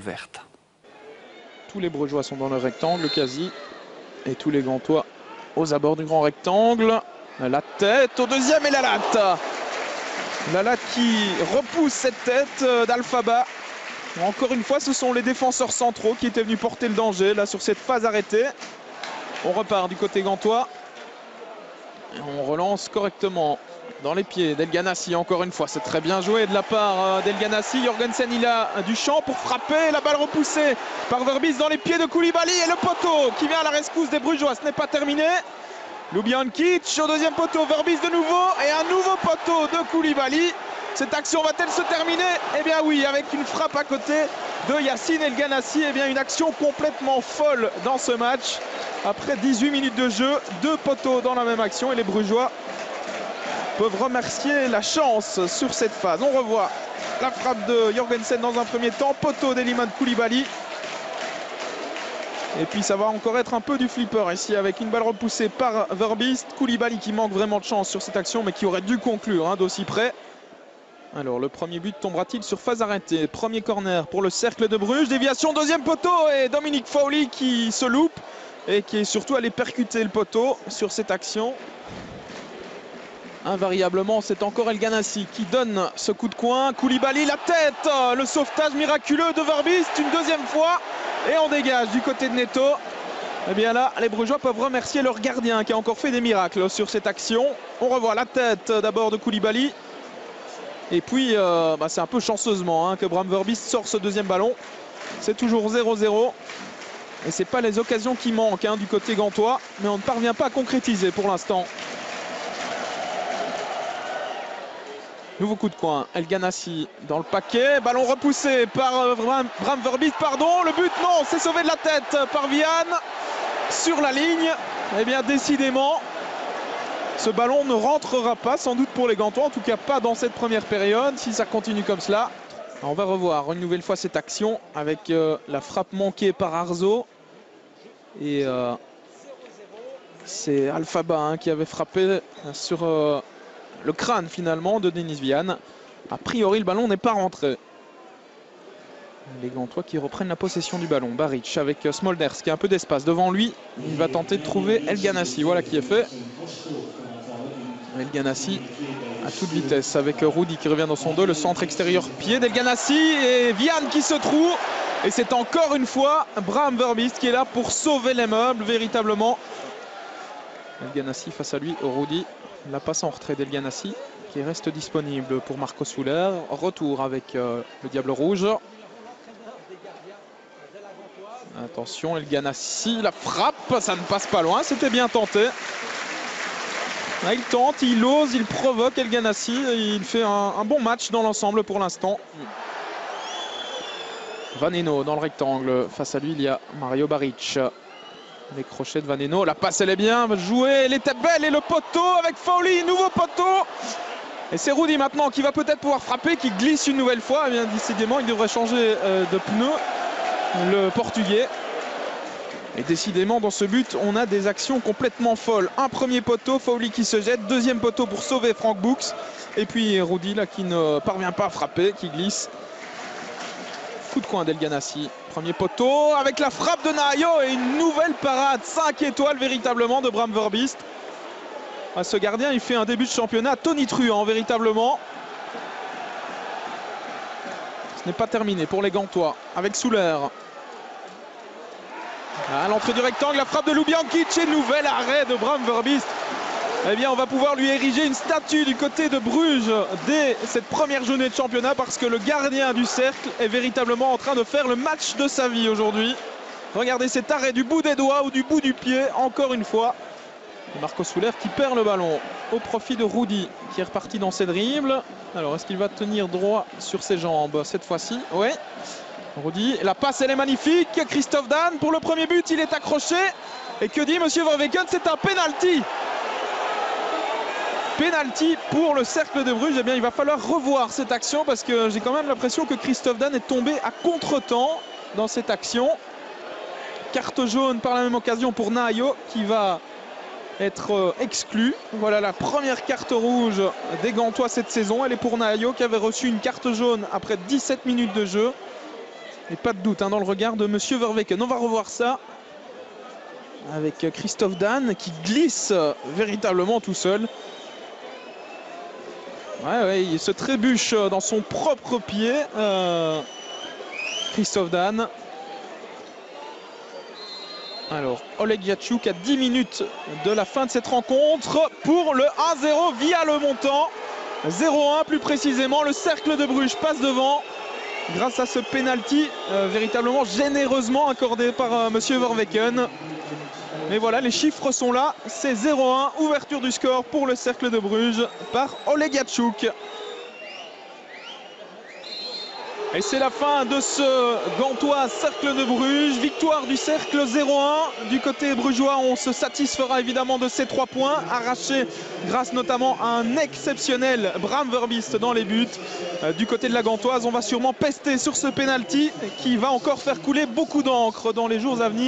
verte. Tous les Brugeois sont dans le rectangle quasi. Et tous les Gantois aux abords du grand rectangle. La tête au deuxième et la latte. La latte qui repousse cette tête d'Alphaba. Encore une fois, ce sont les défenseurs centraux qui étaient venus porter le danger là sur cette phase arrêtée. On repart du côté gantois. Et on relance correctement dans les pieds d'El Ghanassi. Encore une fois, c'est très bien joué de la part d'El Ghanassi. Jorgensen, il a du champ pour frapper. La balle repoussée par Verbis dans les pieds de Koulibaly. Et le poteau qui vient à la rescousse des Brugeois. Ce n'est pas terminé. Ljubijankic au deuxième poteau. Verbis de nouveau. Et un nouveau poteau de Koulibaly. Cette action va-t-elle se terminer? Eh bien oui, avec une frappe à côté de Yacine El Ghanassi. Eh bien une action complètement folle dans ce match. Après 18 minutes de jeu, 2 poteaux dans la même action. Et les Brugeois peuvent remercier la chance sur cette phase. On revoit la frappe de Jorgensen dans un premier temps. Poteau d'Elimane Koulibaly. Et puis ça va encore être un peu du flipper ici avec une balle repoussée par Verbis. Koulibaly qui manque vraiment de chance sur cette action mais qui aurait dû conclure d'aussi près. Alors le premier but tombera-t-il sur phase arrêtée? Premier corner pour le Cercle de Bruges. Déviation, deuxième poteau et Dominique Fowley qui se loupe et qui est surtout allé percuter le poteau sur cette action. Invariablement, c'est encore El Ghanassi qui donne ce coup de coin. Koulibaly, la tête, le sauvetage miraculeux de Verbis une deuxième fois. Et on dégage du côté de Neto. Et bien là, les Brugeois peuvent remercier leur gardien qui a encore fait des miracles sur cette action. On revoit la tête d'abord de Koulibaly. Et puis, c'est un peu chanceusement que Bram Verbis sort ce deuxième ballon. C'est toujours 0-0. Et ce n'est pas les occasions qui manquent du côté gantois. Mais on ne parvient pas à concrétiser pour l'instant. Nouveau coup de coin. El Ghanassi dans le paquet. Ballon repoussé par Bram Verbis. Pardon, le but, non, c'est sauvé de la tête par Vian. Sur la ligne. Eh bien, décidément, ce ballon ne rentrera pas, sans doute pour les Gantois, en tout cas pas dans cette première période, si ça continue comme cela. Alors on va revoir une nouvelle fois cette action avec la frappe manquée par Arzo. Et c'est Alphaba qui avait frappé sur le crâne finalement de Denis Vian. A priori le ballon n'est pas rentré. Les Gantois qui reprennent la possession du ballon. Baric avec Smolders qui a un peu d'espace devant lui. Il va tenter de trouver El Ghanassi. Voilà qui est fait. El Ghanassi à toute vitesse avec Rudy qui revient dans son dos. Le centre extérieur pied d'El Ghanassi et Vian qui se trouve. Et c'est encore une fois Bram Verbis qui est là pour sauver les meubles véritablement. El Ghanassi face à lui, Rudy. La passe en retrait d'El Ghanassi qui reste disponible pour Marco Soler. Retour avec le Diable Rouge. Attention, El Ghanassi, la frappe, ça ne passe pas loin, c'était bien tenté. Il tente, il ose, il provoque El Ghanassi. Il fait un bon match dans l'ensemble pour l'instant. Vaneno dans le rectangle. Face à lui, il y a Mario Baric. Les crochets de Vaneno. La passe, elle est bien jouée. Elle était belle. Et le poteau avec Fowley. Nouveau poteau. Et c'est Rudy maintenant qui va peut-être pouvoir frapper, qui glisse une nouvelle fois. Eh bien, décidément, il devrait changer de pneu. Le Portugais. Et décidément, dans ce but, on a des actions complètement folles. Un premier poteau, Fowley qui se jette. Deuxième poteau pour sauver Frank Books. Et puis Rudy, là, qui ne parvient pas à frapper, qui glisse. Coup de coin d'El Ghanassi. Premier poteau avec la frappe de Nahayo et une nouvelle parade. 5 étoiles véritablement de Bram Verbis. Ce gardien, il fait un début de championnat tonitruant véritablement. Ce n'est pas terminé pour les Gantois avec Souler. À l'entrée du rectangle, la frappe de Ljubijankic et nouvel arrêt de Bram Verbis. Eh bien, on va pouvoir lui ériger une statue du côté de Bruges dès cette première journée de championnat parce que le gardien du cercle est véritablement en train de faire le match de sa vie aujourd'hui. Regardez cet arrêt du bout des doigts ou du bout du pied, encore une fois. Et Marco Soler qui perd le ballon au profit de Rudy qui est reparti dans ses dribbles. Alors, est-ce qu'il va tenir droit sur ses jambes cette fois-ci? Oui. Rudy, la passe elle est magnifique. Christophe Dan pour le premier but, il est accroché. Et que dit Monsieur Verweken? C'est un penalty. Penalty pour le Cercle de Bruges. Eh bien, il va falloir revoir cette action parce que j'ai quand même l'impression que Christophe Dan est tombé à contre-temps dans cette action. Carte jaune par la même occasion pour Nahayo qui va être exclu. Voilà la première carte rouge des Gantois cette saison. Elle est pour Nahayo qui avait reçu une carte jaune après 17 minutes de jeu. Et pas de doute dans le regard de Monsieur Verweken. On va revoir ça avec Christophe Dan qui glisse véritablement tout seul. Ouais, il se trébuche dans son propre pied. Christophe Dan. Alors, Oleg Yachuk à 10 minutes de la fin de cette rencontre pour le 1-0 via le montant. 0-1 plus précisément. Le Cercle de Bruges passe devant grâce à ce penalty véritablement généreusement accordé par Monsieur Verweken. Mais voilà, les chiffres sont là. C'est 0-1, ouverture du score pour le Cercle de Bruges par Oleg Yachuk. Et c'est la fin de ce gantois Cercle de Bruges. Victoire du Cercle 0-1. Du côté brugeois, on se satisfera évidemment de ces 3 points arrachés grâce notamment à un exceptionnel Bram Verbiest dans les buts. Du côté de la gantoise, on va sûrement pester sur ce penalty qui va encore faire couler beaucoup d'encre dans les jours à venir.